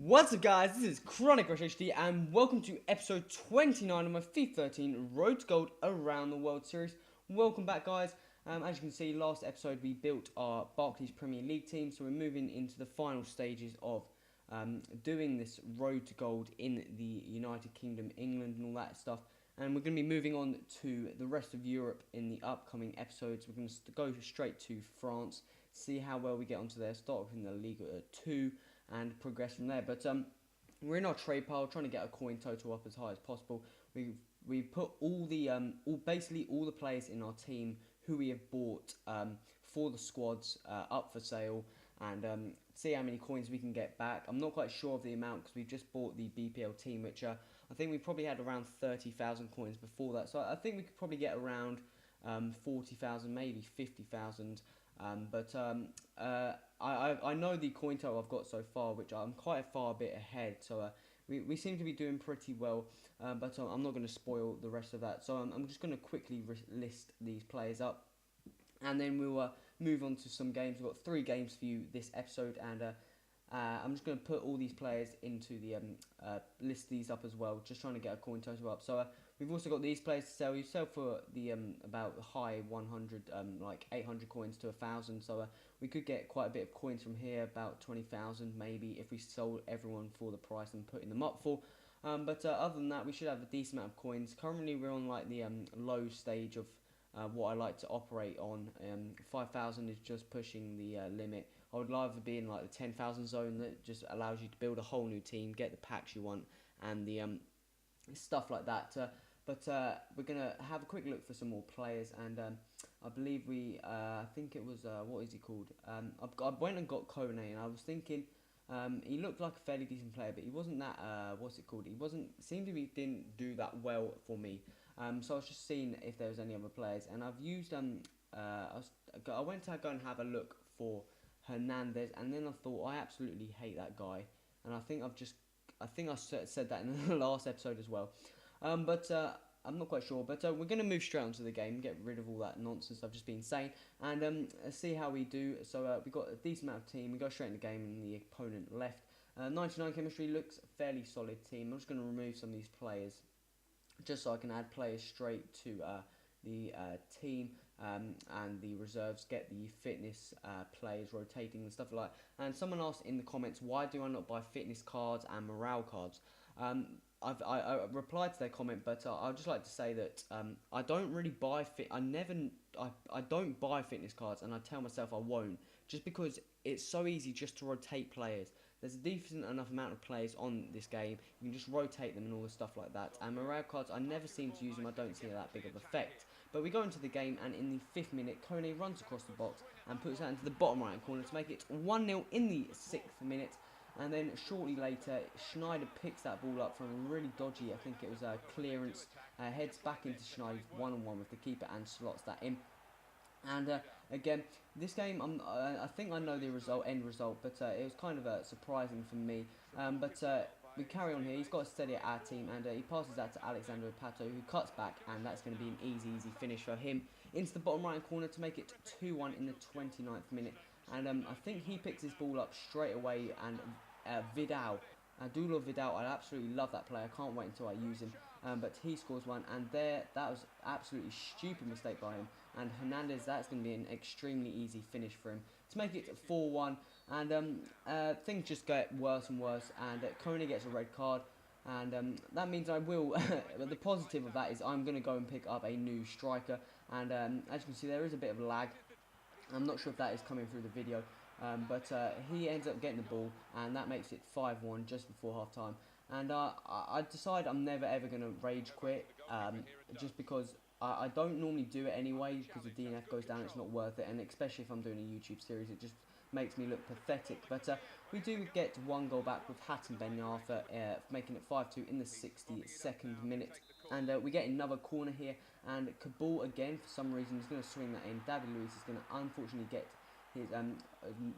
What's up guys, this is Chronic Rush HD and welcome to episode 29 of my FIFA 13 Road to Gold Around the World series. Welcome back guys. As you can see, last episode we built our Barclays Premier League team, so we're moving into the final stages of doing this Road to Gold in the United Kingdom, England and all that stuff. And we're going to be moving on to the rest of Europe in the upcoming episodes. We're going to go straight to France, see how well we get onto there, start off in the Ligue 2 and progress from there. But we're in our trade pile trying to get a coin total up as high as possible. We put basically all the players in our team who we have bought for the squads up for sale, and see how many coins we can get back. I'm not quite sure of the amount because we've just bought the BPL team, which I think we probably had around 30,000 coins before that. So I think we could probably get around 40,000, maybe 50,000. I know the coin total I've got so far, which I'm quite a far bit ahead. So we seem to be doing pretty well, but I'm not going to spoil the rest of that. So I'm just going to quickly list these players up, and then we'll move on to some games. We've got 3 games for you this episode, and I'm just going to put all these players into the list these up as well, just trying to get a coin total up. So we've also got these players to sell. You sell for the about high 100, like 800 coins to 1,000. So we could get quite a bit of coins from here, about 20,000 maybe, if we sold everyone for the price and putting them up for. But other than that, we should have a decent amount of coins. Currently, we're on like the low stage of what I like to operate on. 5,000 is just pushing the limit. I would rather be in like the 10,000 zone that just allows you to build a whole new team, get the packs you want, and the stuff like that. But we're going to have a quick look for some more players, and I believe I think it was, what is he called? I went and got Kone, and I was thinking, he looked like a fairly decent player, but he wasn't that, what's it called? Didn't do that well for me. So I was just seeing if there was any other players, and I've used, I went to go and have a look for Hernandez, and then I thought, I absolutely hate that guy, and I think I said that in the last episode as well. But I'm not quite sure. But we're going to move straight onto the game, get rid of all that nonsense I've just been saying, and see how we do. So we've got a decent amount of team. We go straight in the game, and the opponent left. 99 chemistry looks fairly solid team. I'm just going to remove some of these players, just so I can add players straight to the team, and the reserves, get the fitness players rotating and stuff like that. And someone asked in the comments, why do I not buy fitness cards and morale cards? I replied to their comment, but I'd just like to say that I don't really buy I don't buy fitness cards, and I tell myself I won't, just because it's so easy just to rotate players. There's a decent enough amount of players on this game. You can just rotate them and all the stuff like that. And morale cards, I never seem to use them. I don't see that big of effect. But we go into the game, and in the 5th minute, Kone runs across the box and puts that into the bottom right corner to make it 1-0 in the 6th minute. And then shortly later, Schneider picks that ball up from a really dodgy, I think it was a clearance, heads back into Schneider one-on-one with the keeper and slots that in. And again, this game, I think I know the end result, but it was kind of surprising for me. But we carry on here. He's got a steady at our team, and he passes that to Alexander Pato, who cuts back, and that's going to be an easy finish for him into the bottom right corner to make it 2-1 in the 29th minute. And I think he picks his ball up straight away, and Vidal, I do love Vidal. I absolutely love that player. I can't wait until I use him. But he scores one, and that was absolutely stupid mistake by him. And Hernandez, that's going to be an extremely easy finish for him to make it 4-1. And things just get worse and worse, and Kone gets a red card. And that means I will, but the positive of that is I'm going to go and pick up a new striker. And as you can see, there is a bit of lag. I'm not sure if that is coming through the video. But he ends up getting the ball, and that makes it 5-1 just before half time. And I decide I'm never ever going to rage quit, just because I don't normally do it anyway, because the DNF goes down, it's not worth it, and especially if I'm doing a YouTube series, it just makes me look pathetic. But we do get 1 goal back with Hatton Ben Arthur, making it 5-2 in the 62nd minute. And we get another corner here, and Kabul again, for some reason, is going to swing that in. David Luiz is going to unfortunately get his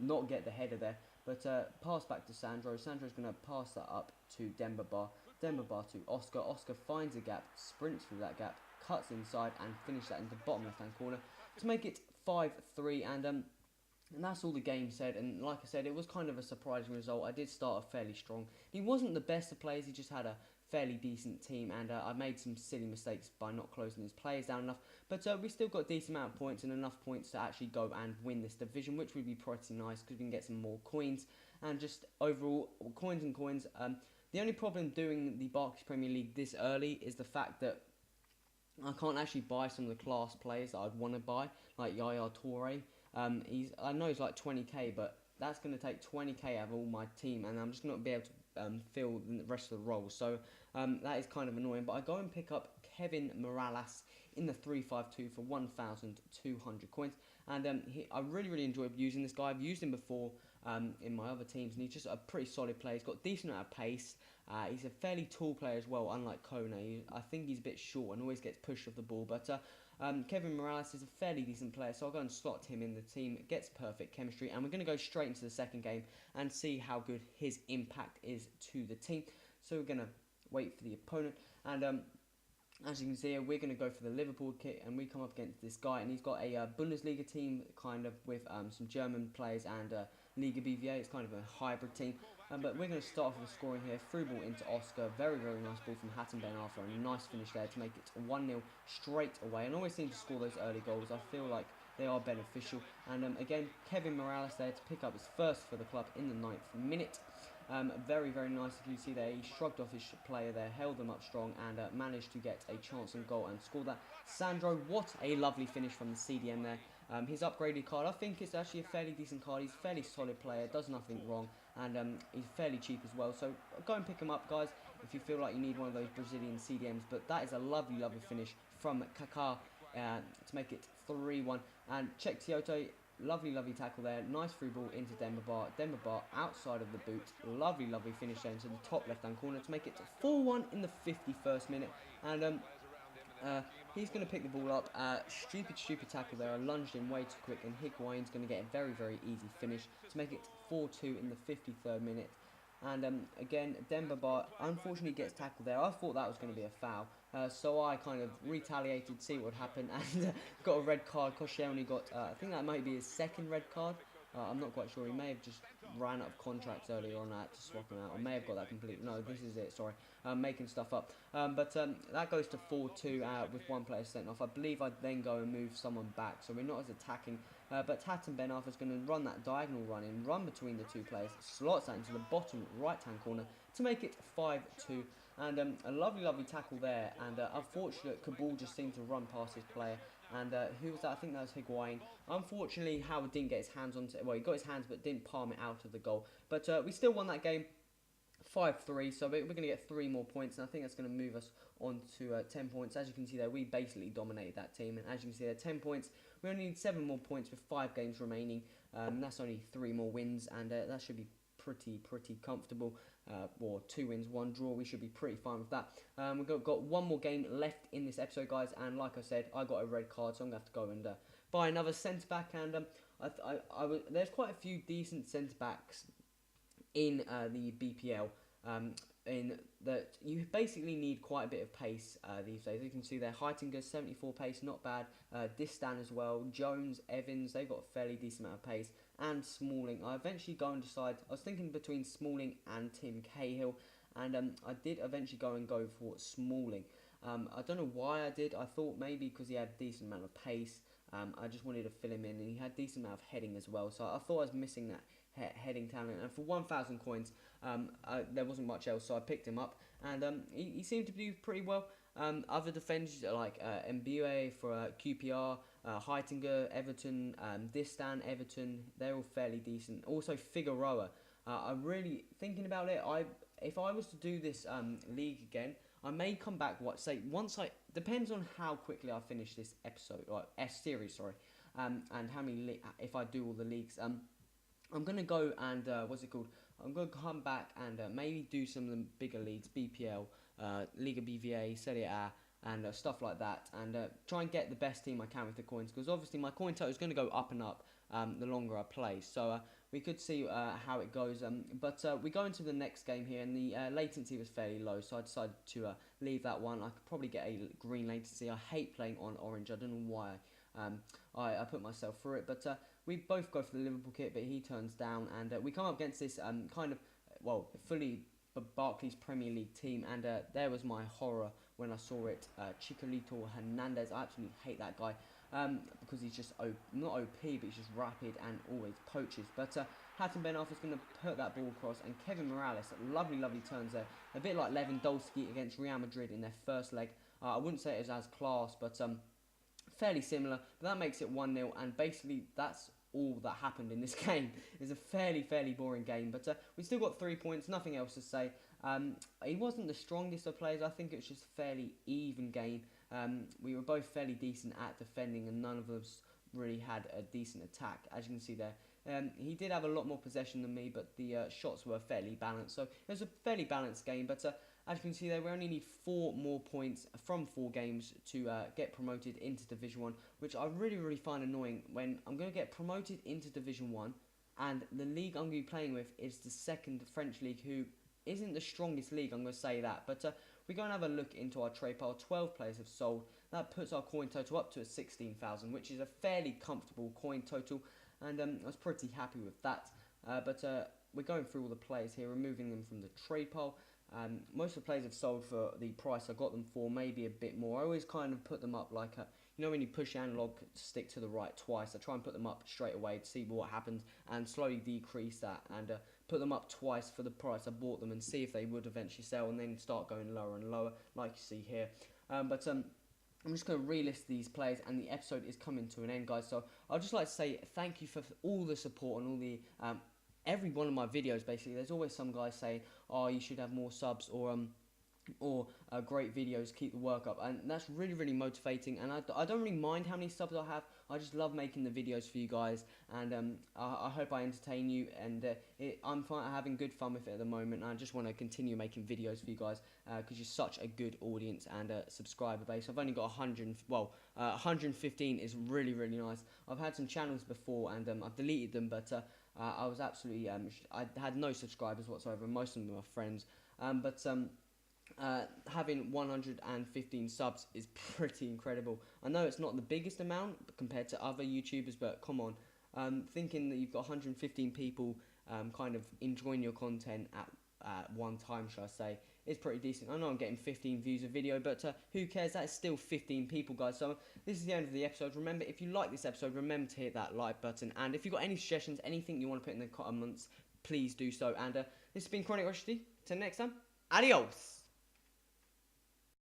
not get the header there, but pass back to Sandro. Sandro's going to pass that up to Demba Ba to Oscar. Oscar finds a gap, sprints through that gap, cuts inside, and finishes that in the bottom left hand corner to make it 5-3. And And that's all the game said. And like I said, it was kind of a surprising result. I did start off fairly strong. He wasn't the best of players. He just had a fairly decent team, and I made some silly mistakes by not closing his players down enough. But we still got a decent amount of points and enough points to actually go and win this division, which would be pretty nice because we can get some more coins and just overall coins and coins. The only problem doing the Barclays Premier League this early is the fact that I can't actually buy some of the class players that I'd want to buy, like Yaya Toure. I know he's like 20k, but that's going to take 20k out of all my team, and I'm just not be able to fill the rest of the roles. So that is kind of annoying. But I go and pick up Kevin Morales in the 352 for 1,200 coins, and I really enjoyed using this guy. I've used him before in my other teams, and he's just a pretty solid player. He's got a decent amount of pace. He's a fairly tall player as well, unlike Kone. I think he's a bit short and always gets pushed off the ball, but Kevin Morales is a fairly decent player, so I'll go and slot him in the team. It gets perfect chemistry, and we're going to go straight into the second game and see how good his impact is to the team. So we're going to wait for the opponent, and as you can see here, we're going to go for the Liverpool kit, and we come up against this guy, and he's got a Bundesliga team kind of with some German players and Liga BVA. It's kind of a hybrid team. But we're going to start off with scoring here. Through ball into Oscar. Very nice ball from Hatton Ben Arthur. And a nice finish there to make it 1-0 straight away. And always seem to score those early goals. I feel like they are beneficial. And again, Kevin Morales there to pick up his first for the club in the 9th minute. Very nice. If you see there, he shrugged off his player there, held them up strong, and managed to get a chance and goal and score that. Sandro, what a lovely finish from the CDM there. His upgraded card, I think it's actually a fairly decent card. He's a fairly solid player, does nothing wrong, and he's fairly cheap as well. So go and pick him up, guys, if you feel like you need one of those Brazilian CDMs. But that is a lovely finish from Kaká to make it 3-1. And check HowTo. Lovely tackle there. Nice free ball into Demba Ba. Demba Ba outside of the boot. Lovely finish there into the top left-hand corner to make it 4-1 in the 51st minute. And he's going to pick the ball up. Stupid tackle there. I lunged in way too quick, and Higuain's going to get a very easy finish to make it 4-2 in the 53rd minute. And again, Demba Ba unfortunately gets tackled there. I thought that was going to be a foul, so I kind of retaliated, see what would happen, and got a red card. Koscielny got, I think that might be his second red card. I'm not quite sure. He may have just ran out of contracts earlier on. I had to swap him out. I may have got that completely. No, this is it. Sorry, I'm making stuff up. But that goes to 4-2 with one player sent off. I believe I'd then go and move someone back, so we're not as attacking. But Hatton Ben Arthur's going to run that diagonal run between the two players, slots that into the bottom right-hand corner to make it 5-2. And a lovely tackle there. And unfortunate, Kabul just seemed to run past his player. And who was that? I think that was Higuain. Unfortunately, Howard didn't get his hands on it. Well, he got his hands, but didn't palm it out of the goal. But we still won that game 5-3. So we're going to get 3 more points. And I think that's going to move us on to 10 points. As you can see there, we basically dominated that team. And as you can see there, 10 points. We only need 7 more points with 5 games remaining. That's only 3 more wins. And that should be pretty comfortable. Or 2 wins, 1 draw. We should be pretty fine with that. We've got 1 more game left in this episode, guys. And like I said, I got a red card, so I'm going to have to go and buy another centre-back. And there's quite a few decent centre-backs in the BPL. In that you basically need quite a bit of pace these days. You can see there, Heitinger, 74 pace, not bad. Distan as well. Jones, Evans, they've got a fairly decent amount of pace. And Smalling. I eventually go and decide. I was thinking between Smalling and Tim Cahill, and I did eventually go for Smalling. I don't know why I did. I thought maybe because he had a decent amount of pace. I just wanted to fill him in, and he had a decent amount of heading as well. So I thought I was missing that heading talent, and for 1,000 coins, there wasn't much else, so I picked him up, and he seemed to do pretty well. Other defenders like Mbue for QPR, Heitinger, Everton, Distan, Everton, they're all fairly decent. Also Figueroa. I'm really thinking about it. If I was to do this league again, I may come back. Depends on how quickly I finish this episode or series, sorry, and how many if I do all the leagues. I'm gonna go and I'm gonna come back and maybe do some of the bigger leagues, BPL, Liga BVA, Serie A, and stuff like that, and try and get the best team I can with the coins, because obviously my coin total is going to go up and up the longer I play, so we could see how it goes, but we go into the next game here, and the latency was fairly low, so I decided to leave that one. I could probably get a green latency. I hate playing on orange. I don't know why I put myself through it, but we both go for the Liverpool kit, but he turns down, and we come up against this kind of, well, fully Barclays Premier League team, and there was my horror when I saw it. Chicharito Hernandez, I absolutely hate that guy because he's just not OP, but he's just rapid and always poaches. But Hatton Ben Arthur's going to put that ball across, and Kevin Morales, lovely turns there, a bit like Lewandowski against Real Madrid in their first leg. I wouldn't say it was as class, but fairly similar, but that makes it 1-0, and basically that's all that happened in this game. It's a fairly boring game, but we still got 3 points, nothing else to say. He wasn't the strongest of players. I think it was just a fairly even game. We were both fairly decent at defending, and none of us really had a decent attack, as you can see there. He did have a lot more possession than me, but the shots were fairly balanced, so it was a fairly balanced game. But as you can see there, we only need 4 more points from 4 games to get promoted into Division 1, which I really find annoying when I'm going to get promoted into Division 1, and the league I'm going to be playing with is the second French league, who isn't the strongest league, I'm going to say that. But we're going to have a look into our trade pile. 12 players have sold. That puts our coin total up to 16,000, which is a fairly comfortable coin total, and I was pretty happy with that. But we're going through all the players here, removing them from the trade pile. Most of the players have sold for the price I got them for, maybe a bit more. I always kind of put them up like you know when you push analog stick to the right twice, I try and put them up straight away to see what happens, and slowly decrease that, and put them up twice for the price I bought them, and see if they would eventually sell, and then start going lower and lower like you see here. But I'm just going to relist these players, and the episode is coming to an end, guys. So I'd just like to say thank you for all the support and all the every one of my videos. Basically, there's always some guys saying, "Oh, you should have more subs," or great videos, keep the work up, and that's really motivating. And I don't really mind how many subs I have. I just love making the videos for you guys, and I hope I entertain you, and I'm having good fun with it at the moment, and I just want to continue making videos for you guys because you're such a good audience and subscriber base. I've only got 115 is really nice. I've had some channels before, and I've deleted them, but I was absolutely I had no subscribers whatsoever. Most of them are friends, having 115 subs is pretty incredible. I know it's not the biggest amount compared to other YouTubers, but come on, thinking that you've got 115 people kind of enjoying your content at one time, shall I say, is pretty decent. I know I'm getting 15 views a video, but who cares? That is still 15 people, guys. So this is the end of the episode. Remember, if you like this episode, remember to hit that like button, and if you've got any suggestions, anything you want to put in the comments, please do so. And this has been Chronic Rusty. Till next time, adios.